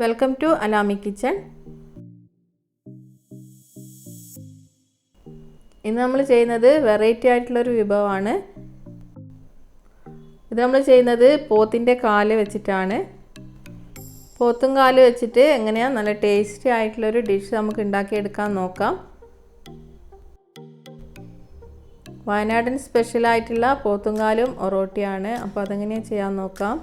Welcome to Alami kitchen. ഇന്ന് നമ്മൾ ചെയ്യുന്നത് വെറൈറ്റി ആയിട്ടുള്ളൊരു വിഭവമാണ്. ഇത് നമ്മൾ ചെയ്യുന്നത് പോത്തിൻ്റെ കാല് വെച്ചിട്ടാണ്. പോത്തും കാല് വെച്ചിട്ട് എങ്ങനെയാണ് നല്ല ടേസ്റ്റി ആയിട്ടുള്ളൊരു ഡിഷ് നമുക്ക് ഉണ്ടാക്കിയെടുക്കാൻ നോക്കാം. വയനാടൻ സ്പെഷ്യലായിട്ടുള്ള പോത്തും കാലും ഒറോട്ടിയാണ്. അപ്പോൾ അതെങ്ങനെയാണ് ചെയ്യാൻ നോക്കാം.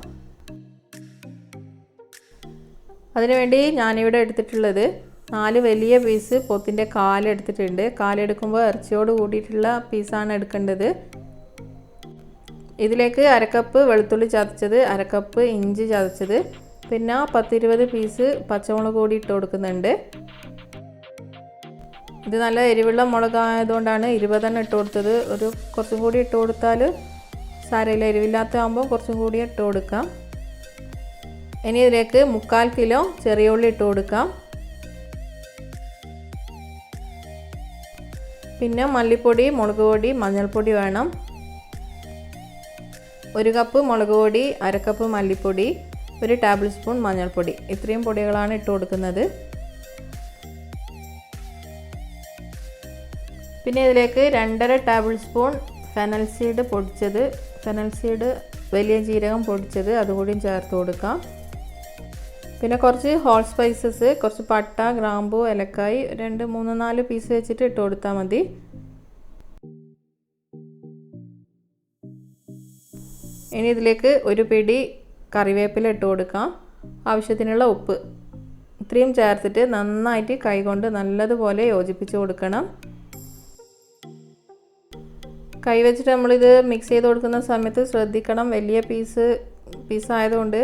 അതിനുവേണ്ടി ഞാനിവിടെ എടുത്തിട്ടുള്ളത് 4 വലിയ പീസ് പോത്തിൻ്റെ കാലെടുത്തിട്ടുണ്ട്. കാലെടുക്കുമ്പോൾ ഇറച്ചിയോട് കൂടിയിട്ടുള്ള പീസാണ് എടുക്കേണ്ടത്. ഇതിലേക്ക് 1/2 കപ്പ് വെളുത്തുള്ളി ചതച്ചത്, 1/2 കപ്പ് ഇഞ്ചി ചതച്ചത്, പിന്നെ 10-20 പീസ് പച്ചമുളക് കൂടി ഇട്ട് കൊടുക്കുന്നുണ്ട്. ഇത് നല്ല എരിവുള്ള മുളകായതുകൊണ്ടാണ് 20 ഇട്ട് കൊടുത്തത്. കുറച്ചും കൂടി ഇട്ട് കൊടുത്താൽ സാരമില്ല, എരിവില്ലാത്ത ആകുമ്പോൾ കുറച്ചും കൂടി ഇട്ട് കൊടുക്കാം. ഇനി ഇതിലേക്ക് 3/4 കിലോ ചെറിയ ഉള്ളി ഇട്ട് കൊടുക്കാം. പിന്നെ മല്ലിപ്പൊടി, മുളക് പൊടി, മഞ്ഞൾപ്പൊടി വേണം. 1 കപ്പ് മുളക് പൊടി, 1/2 കപ്പ് മല്ലിപ്പൊടി, 1 ടേബിൾ സ്പൂൺ മഞ്ഞൾപ്പൊടി. ഇത്രയും പൊടികളാണ് ഇട്ട് കൊടുക്കുന്നത്. പിന്നെ ഇതിലേക്ക് 2.5 ടേബിൾ സ്പൂൺ ഫെനൽ സീഡ് പൊടിച്ചത്, ഫെനൽ സീഡ് വലിയ ജീരകം പൊടിച്ചത് അതുകൂടിയും ചേർത്ത് കൊടുക്കാം. പിന്നെ കുറച്ച് ഹോൾ സ്പൈസസ്, കുറച്ച് പട്ട, ഗ്രാമ്പു, ഏലക്കായ് 2, 3, 4 പീസ് വെച്ചിട്ട് ഇട്ട് കൊടുത്താൽ മതി. ഇനി ഇതിലേക്ക് 1 പിടി കറിവേപ്പില ഇട്ട് കൊടുക്കാം. ആവശ്യത്തിനുള്ള ഉപ്പ് ഇത്രയും ചേർത്തിട്ട് നന്നായിട്ട് കൈകൊണ്ട് നല്ലതുപോലെ യോജിപ്പിച്ച് കൊടുക്കണം. കൈ വെച്ചിട്ട് നമ്മളിത് മിക്സ് ചെയ്ത് കൊടുക്കുന്ന സമയത്ത് ശ്രദ്ധിക്കണം. വലിയ പീസായതുകൊണ്ട്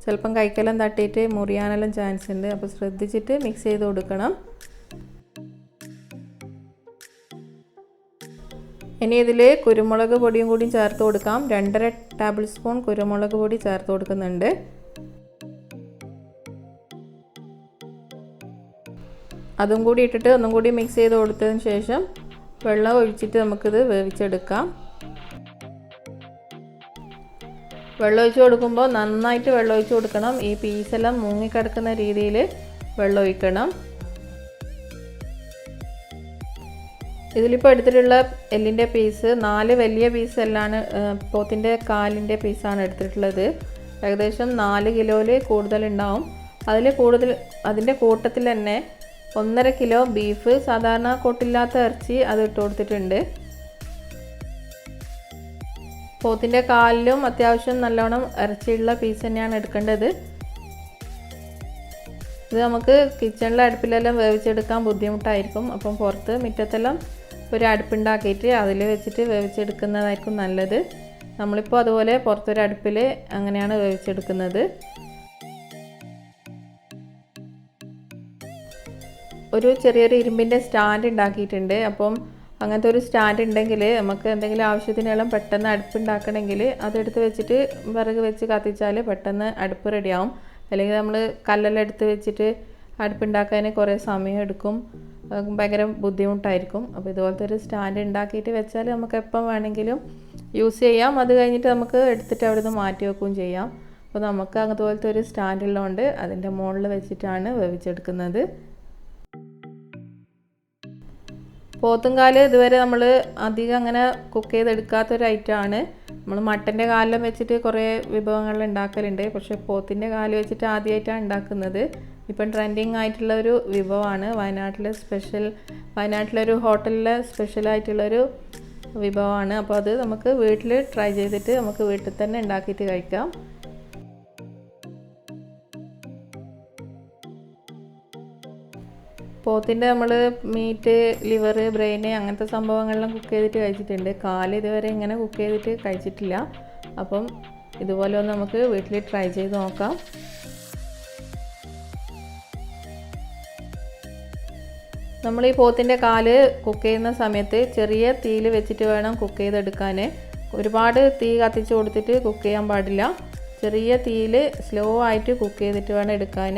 ചിലപ്പം കൈക്കെല്ലാം തട്ടിയിട്ട് മുറിയാനെല്ലാം ചാൻസ് ഉണ്ട്. അപ്പോൾ ശ്രദ്ധിച്ചിട്ട് മിക്സ് ചെയ്ത് കൊടുക്കണം. ഇനി ഇതിൽ കുരുമുളക് പൊടിയും കൂടി ചേർത്ത് കൊടുക്കാം. 2.5 ടേബിൾ സ്പൂൺ കുരുമുളക് പൊടി ചേർത്ത് കൊടുക്കുന്നുണ്ട്. അതും കൂടി ഇട്ടിട്ട് ഒന്നും കൂടി മിക്സ് ചെയ്ത് കൊടുത്തതിന് ശേഷം വെള്ളം ഒഴിച്ചിട്ട് നമുക്കിത് വേവിച്ചെടുക്കാം. വെള്ളം ഒഴിച്ച് കൊടുക്കുമ്പോൾ നന്നായിട്ട് വെള്ളം ഒഴിച്ച് കൊടുക്കണം. ഈ പീസെല്ലാം മുങ്ങിക്കിടക്കുന്ന രീതിയിൽ വെള്ളം ഒഴിക്കണം. ഇതിലിപ്പോൾ എടുത്തിട്ടുള്ള എല്ലിൻ്റെ പീസ് 4 വലിയ പീസെല്ലാണ്, പോത്തിൻ്റെ കാലിൻ്റെ പീസാണ് എടുത്തിട്ടുള്ളത്. ഏകദേശം 4 കിലോയിൽ കൂടുതലുണ്ടാവും. അതിൻ്റെ കൂട്ടത്തിൽ തന്നെ 1.5 കിലോ ബീഫ്, സാധാരണ കൊട്ടില്ലാത്ത ഇറച്ചി, അത് ഇട്ട് കൊടുത്തിട്ടുണ്ട്. പോത്തിൻ്റെ കാലിലും അത്യാവശ്യം നല്ലോണം ഇറച്ചിയുള്ള പീസ് തന്നെയാണ് എടുക്കേണ്ടത്. ഇത് നമുക്ക് കിച്ചണിലെ അടുപ്പിലെല്ലാം വേവിച്ചെടുക്കാൻ ബുദ്ധിമുട്ടായിരിക്കും. അപ്പം പുറത്ത് മുറ്റത്തെല്ലാം ഒരു അടുപ്പുണ്ടാക്കിയിട്ട് അതിൽ വെച്ചിട്ട് വേവിച്ചെടുക്കുന്നതായിരിക്കും നല്ലത്. നമ്മളിപ്പോൾ അതുപോലെ പുറത്തൊരു അടുപ്പിൽ അങ്ങനെയാണ് വേവിച്ചെടുക്കുന്നത്. ഒരു ചെറിയൊരു ഇരുമ്പിൻ്റെ സ്റ്റാൻഡ് ഉണ്ടാക്കിയിട്ടുണ്ട്. അപ്പം അങ്ങനത്തെ ഒരു സ്റ്റാൻഡ് ഉണ്ടെങ്കിൽ നമുക്ക് എന്തെങ്കിലും ആവശ്യത്തിനെല്ലാം പെട്ടെന്ന് അടുപ്പുണ്ടാക്കണമെങ്കിൽ അതെടുത്ത് വെച്ചിട്ട് വിറക് വെച്ച് കത്തിച്ചാൽ പെട്ടെന്ന് അടുപ്പ് റെഡിയാവും. അല്ലെങ്കിൽ നമ്മൾ കല്ലെല്ലാം എടുത്ത് വെച്ചിട്ട് അടുപ്പുണ്ടാക്കാൻ കുറേ സമയം എടുക്കും, ഭയങ്കര ബുദ്ധിമുട്ടായിരിക്കും. അപ്പോൾ ഇതുപോലത്തെ ഒരു സ്റ്റാൻഡ് ഉണ്ടാക്കിയിട്ട് വെച്ചാൽ നമുക്ക് എപ്പം വേണമെങ്കിലും യൂസ് ചെയ്യാം. അത് കഴിഞ്ഞിട്ട് നമുക്ക് എടുത്തിട്ട് അവിടെ നിന്ന് മാറ്റി വെക്കുകയും ചെയ്യാം. അപ്പോൾ നമുക്ക് അതുപോലത്തെ ഒരു സ്റ്റാൻഡ് ഉള്ളതുകൊണ്ട് അതിൻ്റെ മുകളിൽ വെച്ചിട്ടാണ് വേവിച്ചെടുക്കുന്നത്. പോത്തുംകാല് ഇതുവരെ നമ്മൾ അധികം അങ്ങനെ കുക്ക് ചെയ്തെടുക്കാത്തൊരു ഐറ്റമാണ്. നമ്മൾ മട്ടൻ്റെ കാലെല്ലാം വെച്ചിട്ട് കുറേ വിഭവങ്ങൾ ഉണ്ടാക്കലുണ്ട്. പക്ഷേ പോത്തിൻ്റെ കാല് വെച്ചിട്ട് ആദ്യമായിട്ടാണ് ഉണ്ടാക്കുന്നത്. ഇപ്പം ട്രെൻഡിങ് ആയിട്ടുള്ള ഒരു വിഭവമാണ്. വയനാട്ടിലൊരു ഹോട്ടലിലെ സ്പെഷ്യലായിട്ടുള്ളൊരു വിഭവമാണ്. അപ്പോൾ അത് നമുക്ക് വീട്ടിൽ ട്രൈ ചെയ്തിട്ട് നമുക്ക് വീട്ടിൽ തന്നെ ഉണ്ടാക്കിയിട്ട് കഴിക്കാം. പോത്തിൻ്റെ നമ്മൾ മീറ്റ്, ലിവർ, ബ്രെയിൻ അങ്ങനത്തെ സംഭവങ്ങളെല്ലാം കുക്ക് ചെയ്തിട്ട് കഴിച്ചിട്ടുണ്ട്. കാല് ഇതുവരെ ഇങ്ങനെ കുക്ക് ചെയ്തിട്ട് കഴിച്ചിട്ടില്ല. അപ്പം ഇതുപോലെ ഒന്ന് നമുക്ക് വീട്ടിൽ ട്രൈ ചെയ്ത് നോക്കാം. നമ്മൾ ഈ പോത്തിൻ്റെ കാല് കുക്ക് ചെയ്യുന്ന സമയത്ത് ചെറിയ തീയിൽ വെച്ചിട്ട് വേണം കുക്ക് ചെയ്തെടുക്കാൻ. ഒരുപാട് തീ കത്തിച്ച് കൊടുത്തിട്ട് കുക്ക് ചെയ്യാൻ പാടില്ല. ചെറിയ തീയിൽ സ്ലോ ആയിട്ട് കുക്ക് ചെയ്തിട്ട് വേണം എടുക്കാൻ.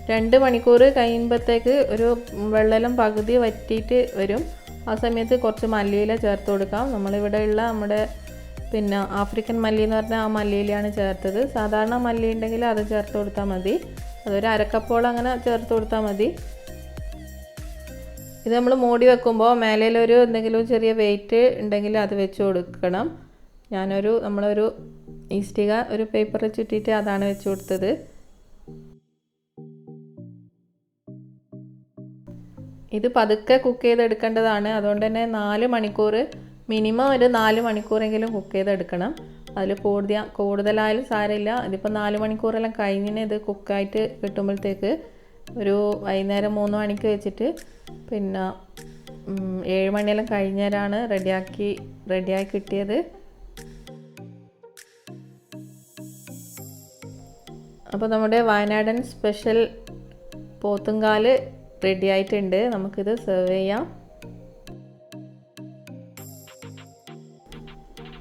2 മണിക്കൂർ കഴിയുമ്പോഴത്തേക്ക് ഒരു വെള്ളം പകുതി വറ്റിയിട്ട് വരും. ആ സമയത്ത് കുറച്ച് മല്ലിയില ചേർത്ത് കൊടുക്കാം. നമ്മളിവിടെ ഉള്ള നമ്മുടെ പിന്നെ ആഫ്രിക്കൻ മല്ലി എന്ന് പറഞ്ഞാൽ ആ മല്ലിയിലാണ് ചേർത്തത്. സാധാരണ മല്ലി ഉണ്ടെങ്കിൽ അത് ചേർത്ത് കൊടുത്താൽ മതി. അതൊരു അരക്കപ്പോളം അങ്ങനെ ചേർത്ത് കൊടുത്താൽ മതി. ഇത് നമ്മൾ മൂടി വെക്കുമ്പോൾ മേലയിലൊരു എന്തെങ്കിലും ചെറിയ വെയിറ്റ് ഉണ്ടെങ്കിൽ അത് വെച്ച് കൊടുക്കണം. നമ്മളൊരു ഈസ്റ്റിക ഒരു പേപ്പർ ചുറ്റിയിട്ട് അതാണ് വെച്ച് കൊടുത്തത്. ഇത് പതുക്കെ കുക്ക് ചെയ്തെടുക്കേണ്ടതാണ്. അതുകൊണ്ട് തന്നെ 4 മണിക്കൂർ മിനിമം ഒരു 4 മണിക്കൂറെങ്കിലും കുക്ക് ചെയ്തെടുക്കണം. അതിൽ കൂടുതലായാലും സാരമില്ല. ഇതിപ്പോൾ 4 മണിക്കൂറെല്ലാം കഴിഞ്ഞിന് ഇത് കുക്കായിട്ട് കിട്ടുമ്പോഴത്തേക്ക് ഒരു വൈകുന്നേരം 3 മണിക്ക് വെച്ചിട്ട് പിന്നെ 7 മണിയെല്ലാം കഴിഞ്ഞേരാണ് റെഡിയായി കിട്ടിയത്. അപ്പോൾ നമ്മുടെ വയനാടൻ സ്പെഷ്യൽ പോത്തുംകാൽ റെഡി ആയിട്ടുണ്ട്. നമുക്കിത് സെർവ് ചെയ്യാം.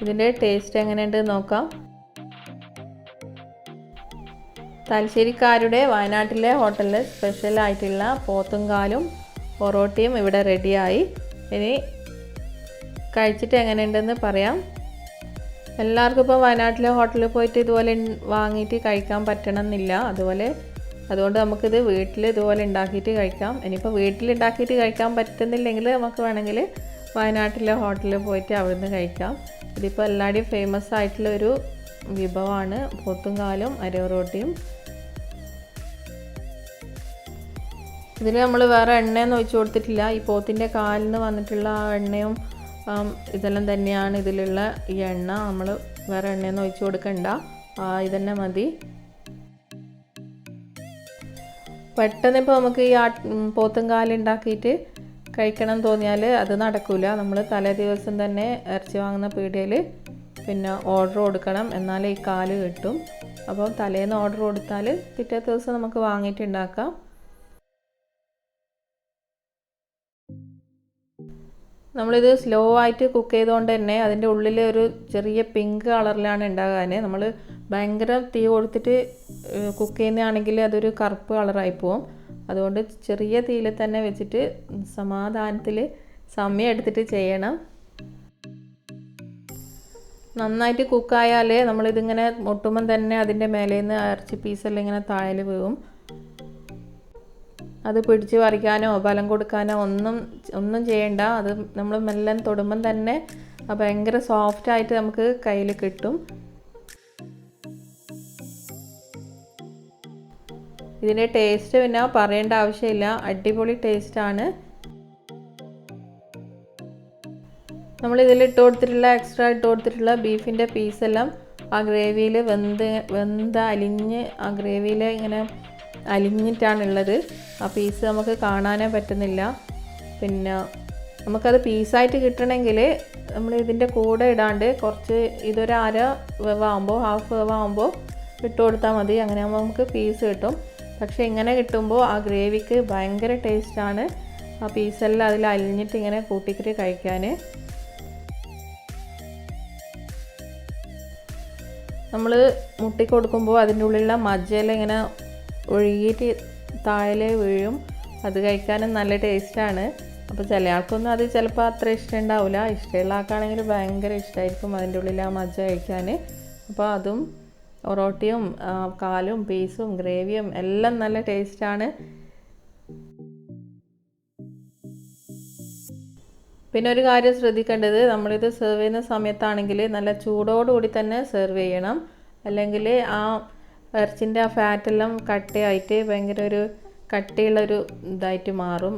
ഇതിൻ്റെ ടേസ്റ്റ് എങ്ങനെയുണ്ട് നോക്കാം. തലശ്ശേരിക്കാരുടെ വയനാട്ടിലെ ഹോട്ടലിൽ സ്പെഷ്യൽ ആയിട്ടുള്ള പോത്തുംകാലും പൊറോട്ടയും ഇവിടെ റെഡിയായി. ഇനി കഴിച്ചിട്ട് എങ്ങനെയുണ്ടെന്ന് പറയാം. എല്ലാവർക്കും ഇപ്പോൾ വയനാട്ടിലെ ഹോട്ടലിൽ പോയിട്ട് ഇതുപോലെ വാങ്ങിയിട്ട് കഴിക്കാൻ പറ്റണമെന്നില്ല. അതുകൊണ്ട് നമുക്കിത് വീട്ടിൽ ഇതുപോലെ ഉണ്ടാക്കിയിട്ട് കഴിക്കാം. ഇനിയിപ്പോൾ വീട്ടിലുണ്ടാക്കിയിട്ട് കഴിക്കാൻ പറ്റുന്നില്ലെങ്കിൽ നമുക്ക് വേണമെങ്കിൽ വയനാട്ടിലെ ഹോട്ടലിൽ പോയിട്ട് അവിടുന്ന് കഴിക്കാം. ഇതിപ്പോൾ എല്ലാവരുടെയും ഫേമസ് ആയിട്ടുള്ളൊരു വിഭവമാണ് പോത്തുംകാലും അരവറോട്ടിയും. ഇതിൽ നമ്മൾ വേറെ എണ്ണയൊന്നും ഒഴിച്ച് കൊടുത്തിട്ടില്ല. ഈ പോത്തിൻ്റെ കാലിൽ നിന്ന് വന്നിട്ടുള്ള ആ എണ്ണയും ഇതെല്ലാം തന്നെയാണ് ഇതിലുള്ള ഈ എണ്ണ. നമ്മൾ വേറെ എണ്ണയൊന്നും ഒഴിച്ച് കൊടുക്കണ്ട, ഇതന്നെ മതി. പെട്ടെന്ന് ഇപ്പോൾ നമുക്ക് ഈ പോത്തുംകാൽ ഉണ്ടാക്കിയിട്ട് കഴിക്കണം തോന്നിയാൽ അത് നടക്കില്ല. നമ്മൾ തലേ ദിവസം തന്നെ ഇറച്ചി വാങ്ങുന്ന പീടികയിൽ പിന്നെ ഓർഡർ കൊടുക്കണം, എന്നാലേ ഈ കാല് കിട്ടും. അപ്പോൾ തലേന്ന് ഓർഡർ കൊടുത്താൽ പിറ്റേ ദിവസം നമുക്ക് വാങ്ങിയിട്ട് ഉണ്ടാക്കാം. നമ്മളിത് സ്ലോ ആയിട്ട് കുക്ക് ചെയ്തുകൊണ്ട് തന്നെ അതിൻ്റെ ഉള്ളിൽ ഒരു ചെറിയ പിങ്ക് കളറിലാണ് ഉണ്ടാകാൻ. നമ്മൾ ഭയങ്കര തീ കൊടുത്തിട്ട് കുക്ക് ചെയ്യുന്നതാണെങ്കിൽ അതൊരു കറുപ്പ് കളറായി പോവും. അതുകൊണ്ട് ചെറിയ തീയിൽ തന്നെ വെച്ചിട്ട് സമാധാനത്തിൽ സമയം എടുത്തിട്ട് ചെയ്യണം. നന്നായിട്ട് കുക്കായാൽ നമ്മളിതിങ്ങനെ മുട്ടുമ്പം തന്നെ അതിൻ്റെ മേലെ നിന്ന് ഇറച്ചി പീസെല്ലാം ഇങ്ങനെ താഴെ വീഴും. അത് പിടിച്ച് പറിക്കാനോ ബലം കൊടുക്കാനോ ഒന്നും ചെയ്യണ്ട. അത് നമ്മൾ മെല്ലെ തൊടുമ്പം തന്നെ ഭയങ്കര സോഫ്റ്റായിട്ട് നമുക്ക് കയ്യിൽ കിട്ടും. ഇതിൻ്റെ ടേസ്റ്റ് പിന്നെ പറയേണ്ട ആവശ്യമില്ല, അടിപൊളി ടേസ്റ്റാണ്. നമ്മളിതിൽ എക്സ്ട്രാ ഇട്ട് കൊടുത്തിട്ടുള്ള ബീഫിൻ്റെ പീസെല്ലാം ആ ഗ്രേവിയിൽ അലിഞ്ഞ് ആ ഗ്രേവിയിൽ ഇങ്ങനെ അലിഞ്ഞിട്ടാണുള്ളത്. ആ പീസ് നമുക്ക് കാണാനേ പറ്റുന്നില്ല. പിന്നെ നമുക്കത് പീസായിട്ട് കിട്ടണമെങ്കിൽ നമ്മൾ ഇതിൻ്റെ കൂടെ ഇടാണ്ട് കുറച്ച് ഇതൊരു ഹാഫ് വേവാകുമ്പോൾ ഇട്ട് കൊടുത്താൽ മതി. അങ്ങനെ ആകുമ്പോൾ നമുക്ക് പീസ് കിട്ടും. പക്ഷേ ഇങ്ങനെ കിട്ടുമ്പോൾ ആ ഗ്രേവിക്ക് ഭയങ്കര ടേസ്റ്റാണ്. ആ പീസെല്ലാം അതിൽ അലിഞ്ഞിട്ട് ഇങ്ങനെ കൂട്ടിക്കിട്ട് കഴിക്കാൻ. നമ്മൾ മുട്ടി കൊടുക്കുമ്പോൾ അതിൻ്റെ ഉള്ളിലുള്ള മജ്ജയെല്ലാം ഇങ്ങനെ ഒഴുകിയിട്ട് താഴെ വീഴും. അത് കഴിക്കാനും നല്ല ടേസ്റ്റാണ്. അപ്പോൾ ചില ആൾക്കൊന്നും അത് ചിലപ്പോൾ അത്ര ഇഷ്ടം ഉണ്ടാവില്ല. ഇഷ്ടമുള്ള ആൾക്കാണെങ്കിൽ ഭയങ്കര ഇഷ്ടമായിരിക്കും അതിൻ്റെ ഉള്ളിൽ ആ മജ്ജ കഴിക്കാൻ. അപ്പോൾ അതും പൊറോട്ടയും കാലും പീസും ഗ്രേവിയും എല്ലാം നല്ല ടേസ്റ്റാണ്. പിന്നെ ഒരു കാര്യം ശ്രദ്ധിക്കേണ്ടത്, നമ്മളിത് സെർവ് ചെയ്യുന്ന സമയത്താണെങ്കിൽ നല്ല ചൂടോടുകൂടി തന്നെ സെർവ് ചെയ്യണം. അല്ലെങ്കിൽ ആ ഇറച്ചിൻ്റെ ആ ഫാറ്റെല്ലാം കട്ടയായിട്ട് ഭയങ്കര ഒരു കട്ടിയുള്ളൊരു ഇതായിട്ട് മാറും.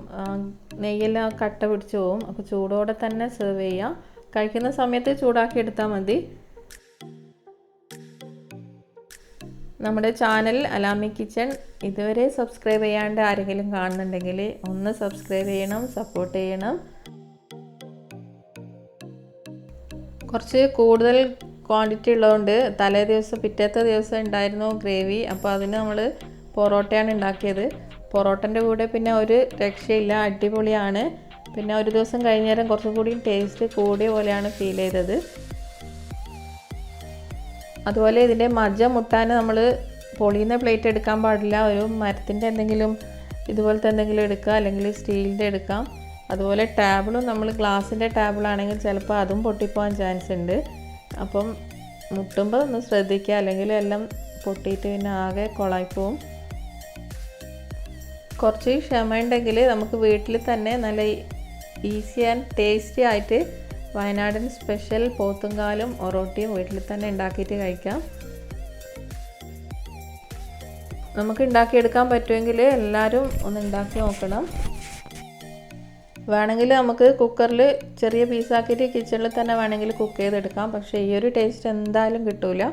നെയ്യെല്ലാം കട്ട പിടിച്ച് പോവും. അപ്പോൾ ചൂടോടെ തന്നെ സെർവ് ചെയ്യാം. കഴിക്കുന്ന സമയത്ത് ചൂടാക്കി എടുത്താൽ മതി. നമ്മുടെ ചാനൽ അലാമി കിച്ചൺ ഇതുവരെ സബ്സ്ക്രൈബ് ചെയ്യാണ്ട് ആരെങ്കിലും കാണുന്നുണ്ടെങ്കിൽ ഒന്ന് സബ്സ്ക്രൈബ് ചെയ്യണം, സപ്പോർട്ട് ചെയ്യണം. കുറച്ച് കൂടുതൽ ക്വാണ്ടിറ്റി ഉള്ളതുകൊണ്ട് പിറ്റേത്തെ ദിവസം ഉണ്ടായിരുന്നു ഗ്രേവി. അപ്പോൾ അതിന് നമ്മൾ പൊറോട്ടയാണ് ഉണ്ടാക്കിയത്. പൊറോട്ടൻ്റെ കൂടെ പിന്നെ ഒരു രക്ഷയില്ല, അടിപൊളിയാണ്. പിന്നെ ഒരു ദിവസം കഴിഞ്ഞേരം കുറച്ചും കൂടി ടേസ്റ്റ് കൂടിയ പോലെയാണ് ഫീൽ ചെയ്തത്. അതുപോലെ ഇതിൻ്റെ മജ്ജ മുട്ടാൻ നമ്മൾ പൊളിയുന്ന പ്ലേറ്റ് എടുക്കാൻ പാടില്ല. ഒരു മരത്തിൻ്റെ എന്തെങ്കിലും ഇതുപോലത്തെ എന്തെങ്കിലും എടുക്കുക, അല്ലെങ്കിൽ സ്റ്റീലിൻ്റെ എടുക്കാം. അതുപോലെ ടേബിളും നമ്മൾ ഗ്ലാസിൻ്റെ ടേബിളാണെങ്കിൽ ചിലപ്പോൾ അതും പൊട്ടിപ്പോകാൻ ചാൻസ് ഉണ്ട്. അപ്പം മുട്ടുമ്പോൾ ഒന്ന് ശ്രദ്ധിക്കുക, അല്ലെങ്കിൽ എല്ലാം പൊട്ടിയിട്ട് പിന്നെ ആകെ കൊളായിപ്പോവും. കുറച്ച് ക്ഷമ ഉണ്ടെങ്കിൽ നമുക്ക് വീട്ടിൽ തന്നെ നല്ല ഈസി ആൻഡ് ടേസ്റ്റി ആയിട്ട് വയനാടൻ സ്പെഷ്യൽ പോത്തുംകാലും ഒറോട്ടിയും വീട്ടിൽ തന്നെ ഉണ്ടാക്കിയിട്ട് കഴിക്കാം. നമുക്ക് ഉണ്ടാക്കിയെടുക്കാൻ പറ്റുമെങ്കിൽ എല്ലാവരും ഒന്ന് ഉണ്ടാക്കി നോക്കണം. വേണമെങ്കിൽ നമുക്ക് കുക്കറിൽ ചെറിയ പീസാക്കിയിട്ട് കിച്ചണിൽ തന്നെ വേണമെങ്കിൽ കുക്ക് ചെയ്തെടുക്കാം. പക്ഷേ ഈ ഒരു ടേസ്റ്റ് എന്തായാലും കിട്ടില്ല.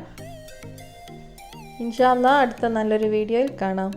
ഇൻഷാ അല്ലാഹ് അടുത്ത നല്ലൊരു വീഡിയോയിൽ കാണാം.